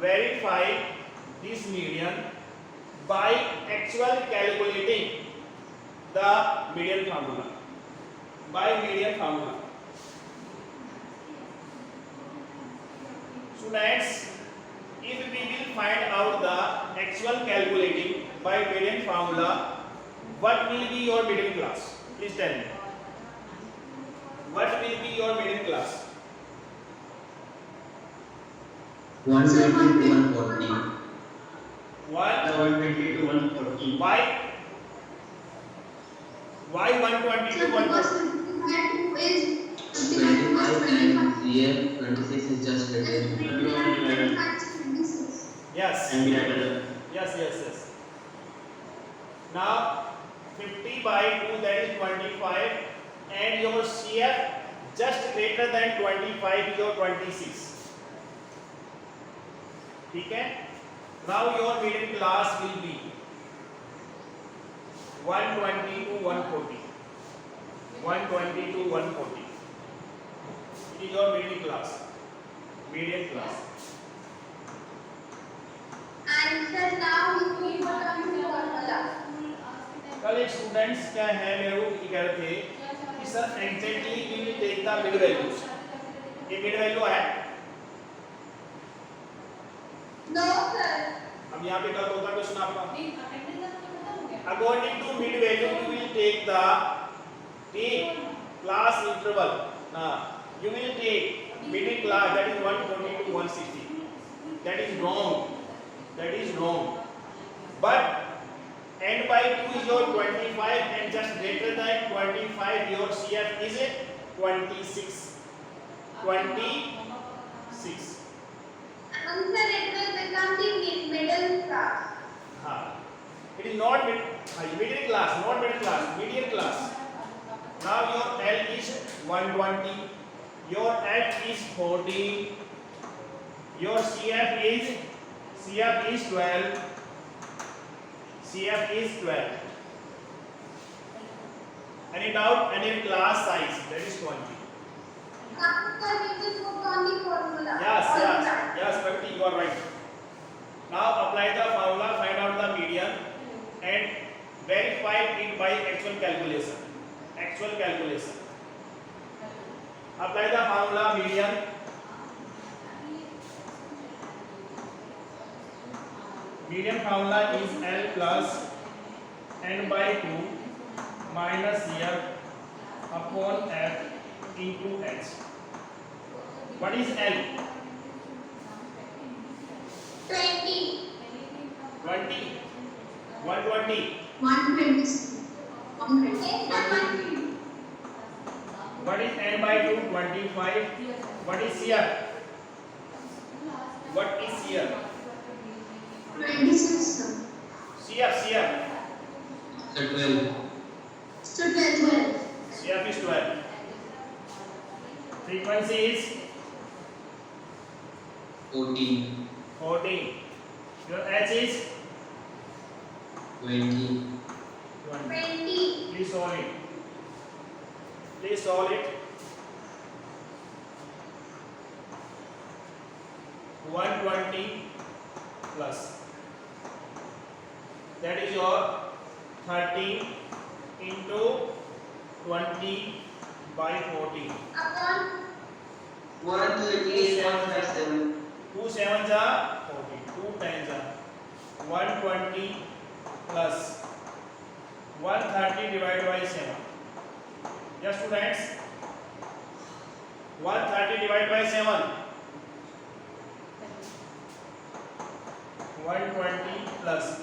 verify this median by actual calculating the median formula. Students, if we will find out the actual calculating by median formula, what will be your median class? Please tell me. What will be your median class? 120 to 140. 120 to 140. Why? Why 120 to 140? 25 and here 26 is just written. Yes. Yes. Now 50 by 2, that is 25, and your CF just greater than 25 is your 26. Okay? Now your middle class will be 120 to 140. 120 to 140. It is your median class. And sir, now we will come to formula. कल एक students क्या है मेरे को ये कह रहे थे कि sir exactly we will take the mid values. ये मिड वैल्यू है? No sir. अब यहाँ पे कल होता क्वेश्चन आपका according to mid value you will take the class interval. You will take middle class, that is 140 to 160. That is wrong. But n by 2 is your 25 and just greater than 25 your CF is 26. Answer, it will become the middle class. It is not middle class, not middle class, median class. Now your L is 120, your F is 40, your CF is 12. Any doubt? Any class size? That is 20. Sir, we will put on the formula. Yes, Prakti, you are right. Now apply the formula, find out the median and verify it by actual calculation. Apply the formula median. Median formula is L plus n by 2 minus CF upon F into H. What is L? 20. 120. 120. What is n by 2? 25. What is CF? 26. CF. 12. So 12. CF is 12. Frequency is 14. 14. Your H is 20. 20. Please solve it. 120 plus. That is your 13 into 20 by 14. Upon 138, 157. 2 sevens are 40. 2 tens are 120 plus 130 divided by 7. Yes, students. 130 divided by 7. 120 plus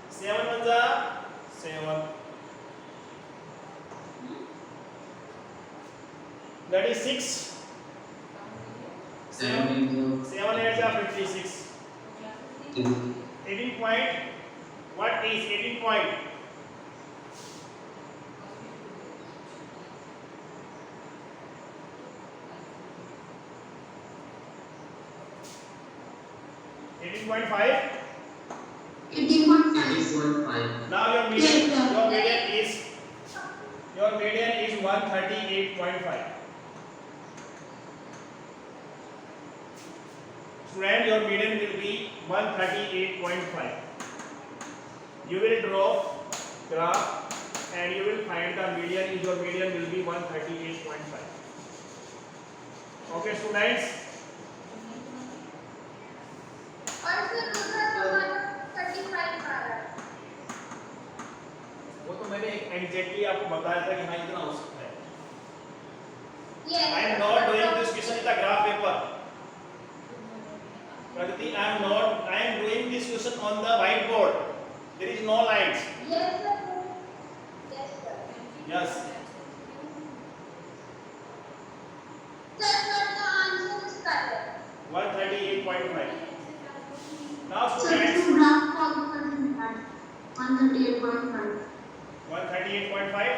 7 ones are 7. That is 6. 7 8s are 56. 18 point. What is 18 point? .5. 18.5. Now your median is 138.5. Student, your median will be 138.5. You will draw graph and you will find the median. Your median will be 138.5. Okay, students. और फिर दूसरा सवाल 35 आ रहा है। वो तो मैंने exactly आपको बताया था कि हाँ इतना हो सकता है। Yes. I am not doing this question in the graph paper. Pragati, I am doing this question on the whiteboard. There is no lines. Yes, sir. Yes, sir. Yes. Sir, but the answer is correct. 138.5. Now Sir, students, two graph calculation had 138.5. 138.5.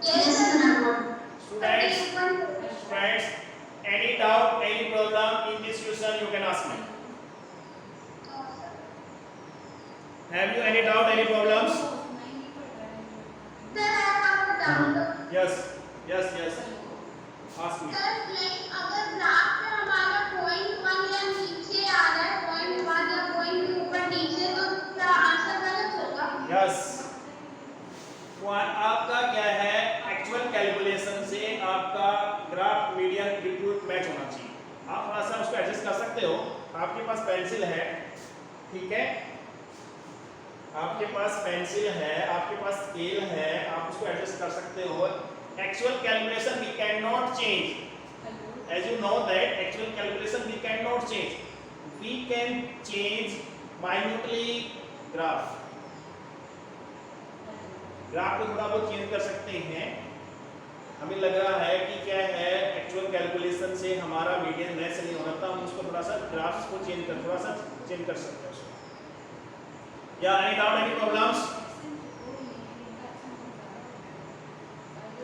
Yes, sir. Students, any doubt, any problem in this question, you can ask me. No, sir. Have you any doubt, any problems? Sir, I have a doubt. Yes. Ask me. Sir like अगर graph पे हमारा point 1 या नीचे आ रहा है point 1 या point 2 ऊपर नीचे तो क्या आंसर गलत होगा? यस। तो आपका क्या है, एक्चुअल कैलकुलेशन से आपका ग्राफ मीडियन बिल्कुल मैच होना चाहिए। आप थोड़ा सा उसको एडजस्ट कर सकते हो। आपके पास पेंसिल है, ठीक है, आपके पास पेंसिल है, आपके पास स्केल है, आप उसको एडजस्ट कर सकते हो। Actual calculation we cannot change. As you know that actual calculation we cannot change. We can change minutely graph. Graph को थोड़ा बहुत चेंज कर सकते हैं। हमें लग रहा है कि क्या है, एक्चुअल कैलकुलेशन से हमारा मीडियन मैच नहीं हो रहा था, हम उसको थोड़ा सा ग्राफ्स को थोड़ा सा चेंज कर सकते हैं। या any doubt, any problems?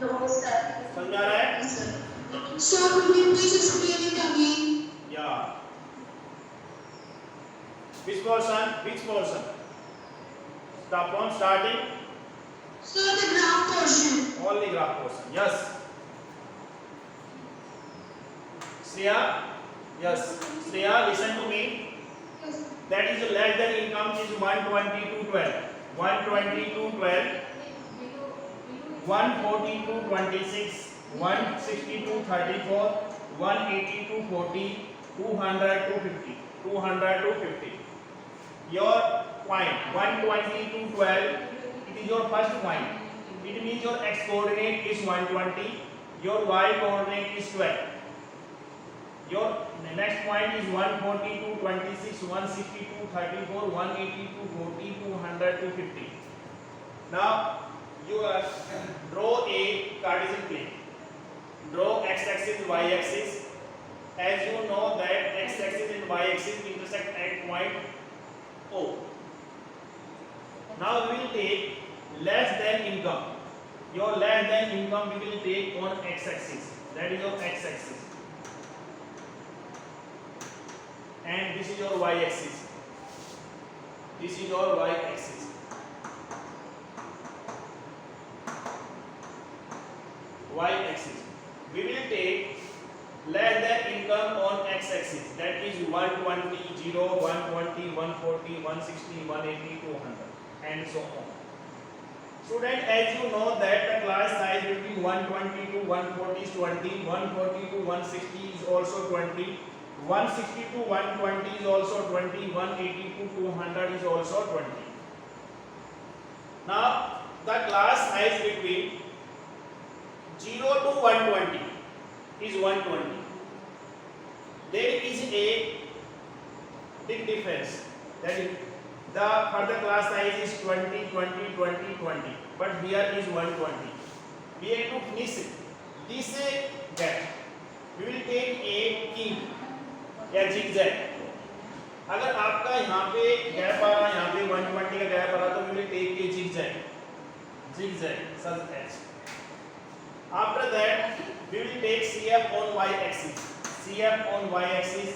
No sir. समझ आ रहा है? Sir could you please explain it again? Yeah. Which portion? Stop on starting. Sir, the graph portion. Only graph portion. Yes. Shreya? Yes. Shreya, listen to me. Yes. That is less than income is 120 to 12. 120 to 12. 140 to 26. 160 to 34. 180 to 40. 200 to 50. 200 to 50. Your point 120 to 12. It is your first point. It means your x coordinate is 120. Your y coordinate is 12. Your next point is 140 to 26, 160 to 34, 180 to 40, 200 to 50. Now you draw a Cartesian plane. Draw x-axis, y-axis. As you know that x-axis and y-axis intersect at point O. Now we will take less than income. Your less than income we will take on x-axis. That is your x-axis. And this is your y-axis. This is your y-axis. Y-axis. We will take less than income on x-axis. That is 120, 0, 120, 140, 160, 180, 200, and so on. Student, as you know that the class size between 120 to 140 is 20, 140 to 160 is also 20, 160 to 120 is also 20, 180 to 200 is also 20. Now the class size between 0 to 120 is 120. There is a big difference. That is, the further class size is 20, 20, 20, 20. But here is 120. We have to finish this gap. We will take a kink या zigzag. अगर आपका यहाँ पे gap आ रहा, यहाँ पे 120 का gap आ रहा, तो we will take a zigzag. Zigzag such as. After that, we will take CF on y-axis. CF on y-axis,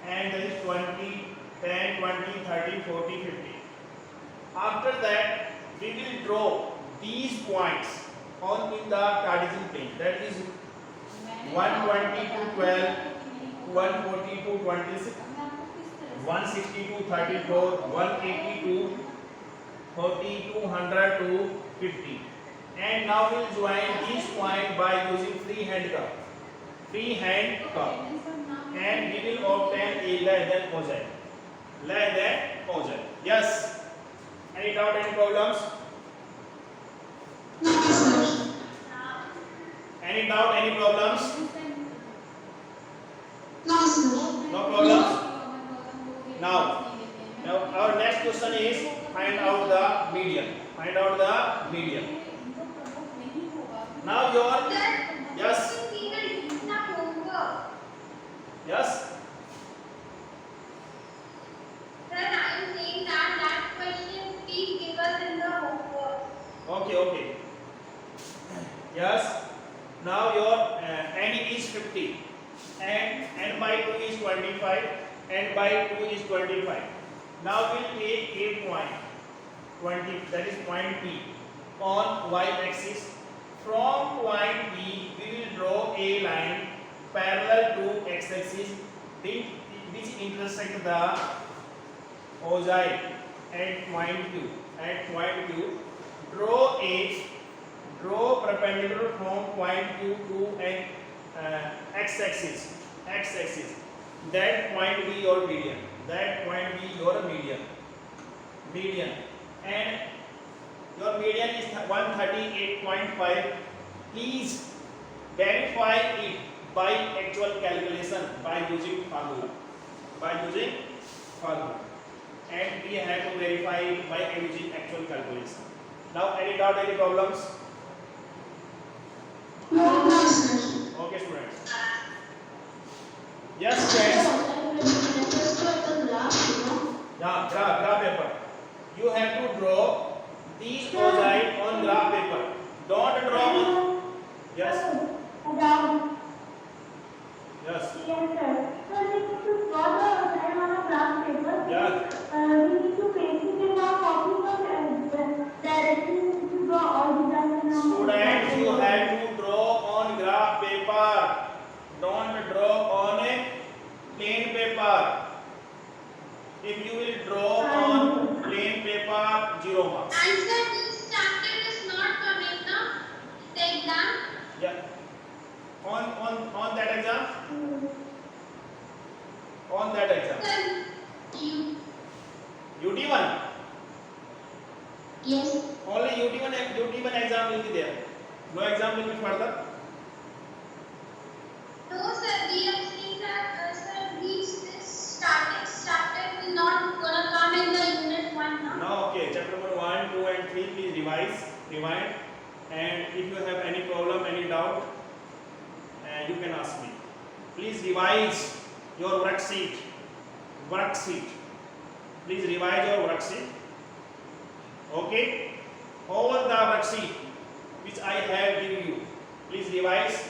and that is 20, 10, 20, 30, 40, 50. After that, we will draw these points on in the Cartesian plane. That is 120 to 12, 142 26, 162 34, 182 40, 200 to 50. And now we'll join these points by using freehand curve. Freehand curve. And we will obtain a less than cosine. Less than cosine. Yes. Any doubt, any problems? No, sir. Any doubt, any problems? No, sir. No problems? Now our next question is find out the median. Find out the median. Now your yes. Yes. Sir, I am saying that question please give us in the homework. Okay. Yes. Now your n is 50 and n by 2 is 25, n by 2 is 25. Now we'll take a point 20, that is point P on y axis. From point P we will draw a line parallel to x axis which intersect the oci at point Q. At point Q, draw perpendicular from point Q to an x axis. That point be your median. And your median is 138.5. Please verify it by actual calculation by using formula. And we have to verify it by using actual calculation. Now, any doubt, any problems? No, sir. Okay, students. Yes, friends. Graph paper. You have to draw these oci on graph paper. Don't draw on. Yes. Yes. Yes, sir. So we need to draw the outline on a graph paper. Yeah. We need to paste it in our copy of directly we need to draw all the lines in our Students, you have to draw on graph paper. Don't draw on a plain paper. If you will draw on plain paper, 0 marks. And sir, this chapter is not coming now. The exam. Yeah. On that exam. On that exam. Sir, you. UT1. Yes. Only UT1 exam will be there. No exam will be further. No, sir. We have seen that, sir, this chapter will not gonna come in the unit 1 now. Now, okay. Chapter number 1, 2, and 3. Please rewind. And if you have any problem, any doubt, you can ask me. Please revise your worksheet. Please revise your worksheet. Okay? All the worksheet which I have given you, please revise.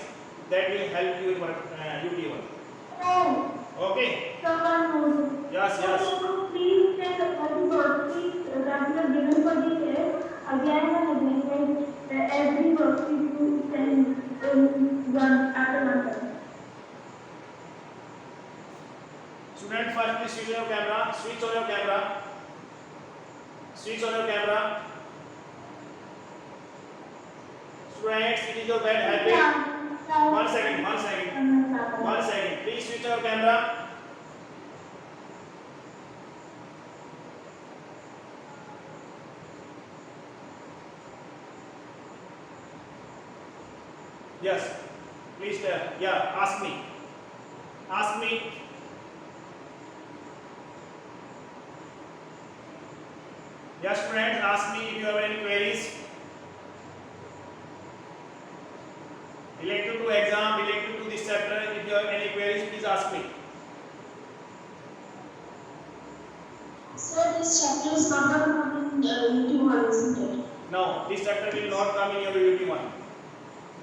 That will help you in UT1. Oh, Okay? someone knows. Yes. So please check all the worksheets that you have given for the year again and again. Every worksheet you can run at another time. Student, first please switch on your camera. Switch on your camera. Students, it is your bad habit. One second. Please switch on your camera. Yes. Please tell. Yeah, ask me. Yes, friends, ask me if you have any queries. Related to exam, related to this chapter, if you have any queries, please ask me. Sir, this chapter is not going to come in UT1, isn't it? No, this chapter will not come in your UT1.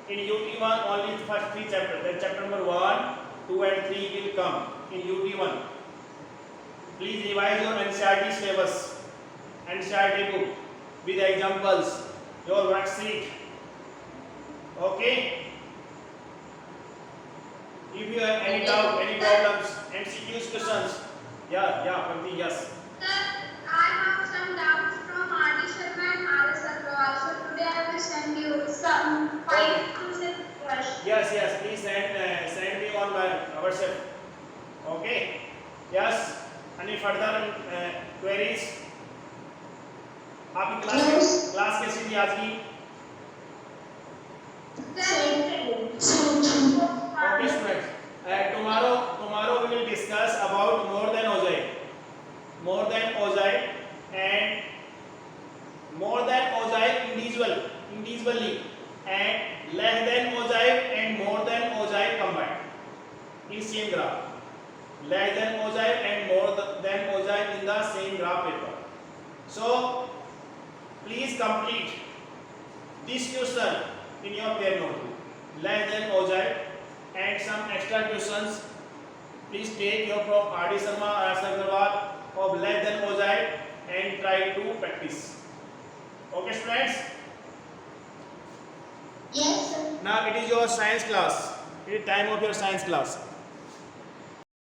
In UT1, only first 3 chapters. Then chapter number 1, 2, and 3 will come in UT1. Please revise your NCERT syllabus, NCERT book with examples, your worksheet. Okay? If you have any doubt, any problems, MCQs questions, yeah, Prati, yes. Sir, I have some doubts from R.D. Sharma and R.S. Agrawal. So today I will send you some 5 to 6 questions. Yes, please send me on my WhatsApp. Okay. Yes. Any further queries? आपकी class कैसी थी आज की? Okay, students. Tomorrow we will discuss about more than ogive and more than ogive individually and less than ogive and more than ogive combined in same graph. Less than ogive and more than ogive in the same graph paper. So please complete this question in your pair notebook. Less than ogive and some extra questions. Please take your from R.D. Sharma, R.S. Agrawal of less than ogive and try to practice. Okay, students. Yes, sir. Now it is your science class. It is time of your science class.